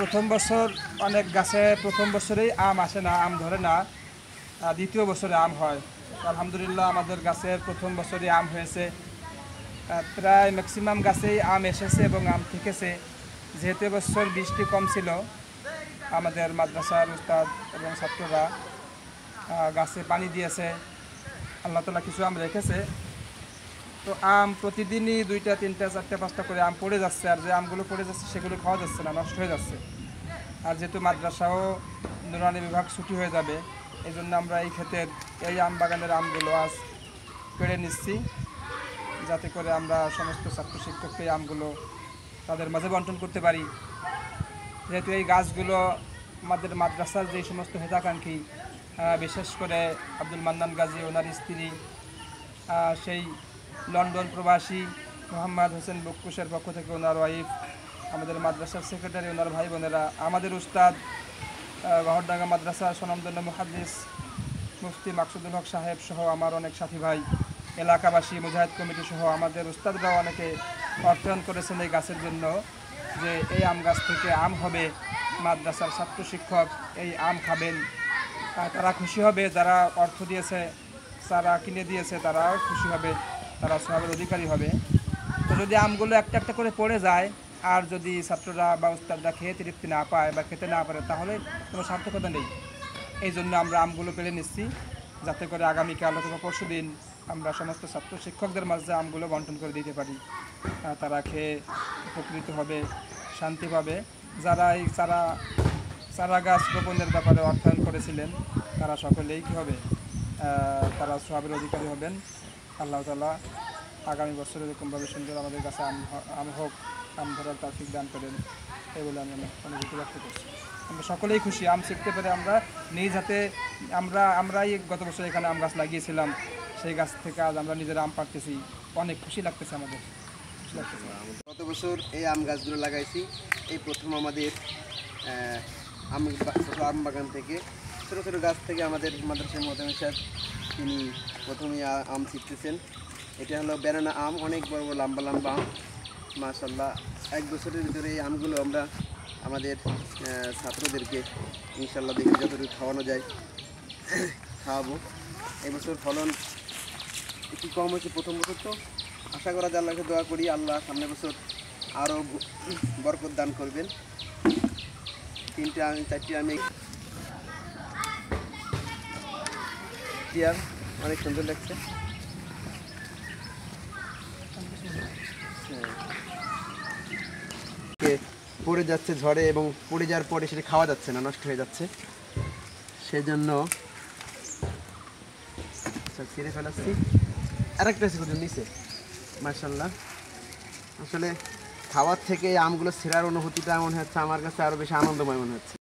প্রথম বছর অনেক গাছে প্রথম বছরেই আম আসে না, আম ধরে না, দ্বিতীয় বছরে আম হয়। আলহামদুলিল্লাহ আমাদের গাছের প্রথম বছরই আম হয়েছে, প্রায় ম্যাক্সিমাম গাছেই আম এসেছে এবং আম থেকেছে। যেহেতু এবছর বৃষ্টি কম ছিল, আমাদের মাদ্রাসার উস্তাদ এবং ছাত্ররা গাছে পানি দিয়েছে, আল্লাহ তাআলা কিছু আম রেখেছে। তো আম প্রতিদিনই 2টা 3টা 4টা 5টা করে আম পড়ে যাচ্ছে, আর যে আমগুলো পড়ে যাচ্ছে সেগুলো খাওয়া যাচ্ছে না, নষ্ট হয়ে যাচ্ছে। আর যেহেতু মাদ্রাসাও নুরানি বিভাগ ছুটি হয়ে যাবে, এই জন্য আমরা এই ক্ষেতের এই আম বাগানের আমগুলো আজ পেড়ে নিচ্ছি, যাতে করে আমরা সমস্ত ছাত্র শিক্ষককে এই আমগুলো তাদের মাঝে বন্টন করতে পারি। যেহেতু এই গাছগুলো আমাদের মাদ্রাসার যে সমস্ত হেতাকাঙ্ক্ষী, বিশেষ করে আব্দুল মান্নান গাজী, ওনার স্ত্রী, সেই লন্ডন প্রবাসী মোহাম্মদ হোসেন বক্কুশের পক্ষ থেকে ওনার ওয়াইফ, আমাদের মাদ্রাসার সেক্রেটারি, ওনার ভাই বোনেরা, আমাদের উস্তাদ গহরডাঙ্গা মাদ্রাসার স্বনামধন্য মুহাদ্দিস মুফতি মাকসুদুল হক সাহেব সহ আমার অনেক সাথী ভাই, এলাকাবাসী, মুজাহিদ কমিটি সহ আমাদের উস্তাদরাও অনেকে অর্থায়ন করেছেন এই গাছের জন্য, যে এই আম গাছ থেকে আম হবে, মাদ্রাসার ছাত্র শিক্ষক এই আম খাবেন, তারা খুশি হবে। যারা অর্থ দিয়েছে, যারা কিনে দিয়েছে, তারাও খুশি হবে, তারা সবের অধিকারী হবে। তো যদি আমগুলো একটা একটা করে পড়ে যায়, আর যদি ছাত্ররা বা উস্তাদরা খেয়ে তৃপ্তি না পায় বা খেতে না পারে, তাহলে কোনো সার্থকতা নেই। এই জন্য আমরা আমগুলো পেড়ে নিচ্ছি, যাতে করে আগামীকাল অথবা পরশু দিন আমরা সমস্ত ছাত্র শিক্ষকদের মাঝে আমগুলো বন্টন করে দিতে পারি। তারা খেয়ে উপকৃত হবে, শান্তি পাবে। যারা এই চারা গাছ রোপণের ব্যাপারে অর্থায়ন করেছিলেন, তারা সকলেই কী হবে, তারা সবের অধিকারী হবেন। আল্লাহ তাআলা আগামী বছর এরকমভাবে সুন্দর আমাদের কাছে আম হোক, আম ধরার তৌফিক দান করেন, এই বলে আমি অনুভূতি ব্যক্ত করছি। আমরা সকলেই খুশি আম শিখতে পেরে। আমরা নিজ হাতে আমরাই গত বছর এখানে আম গাছ লাগিয়েছিলাম, সেই গাছ থেকে আজ আমরা নিজেরা আম পাড়তেছি, অনেক খুশি লাগতেছে আমাদের, খুশি লাগতেছে। গত বছর এই আম গাছগুলো লাগাইছি, এই প্রথম আমাদের আম বাগান থেকে ছোটো ছোটো গাছ থেকে আমাদের মাদ্রাসার মোহাম্মদ সাহেব তিনি প্রথমেই আম ছিটতেছেন। এটা হলো ব্যানানা আম, অনেক বড় বড় লম্বা লম্বা আম, মাশাআল্লাহ। 1 বছরের ভিতরে এই আমগুলো আমরা আমাদের ছাত্রদেরকে ইনশাআল্লাহ দেখি যতটুকু খাওয়ানো যায় খাওয়াবো। এবছর ফলন একটু কম হয়েছে প্রথম বছর, তো আশা করা যায়, আল্লাহকে দোয়া করি আল্লাহ সামনের বছর আরও বরকত দান করবেন। 3টে আমি 4টে আমি অনেক সুন্দর লাগছে। পড়ে যাচ্ছে ঝড়ে, এবং পড়ে যাওয়ার পরে সেটা খাওয়া যাচ্ছে না, নষ্ট হয়ে যাচ্ছে, সেজন্য ছিঁড়ে ফেলাচ্ছি। আরেকটা আছে নিচে, মাশাআল্লাহ। আসলে খাওয়ার থেকে আমগুলো ছেঁড়ার অনুভূতিটা মনে হচ্ছে আমার কাছে আরও বেশি আনন্দময় মনে হচ্ছে।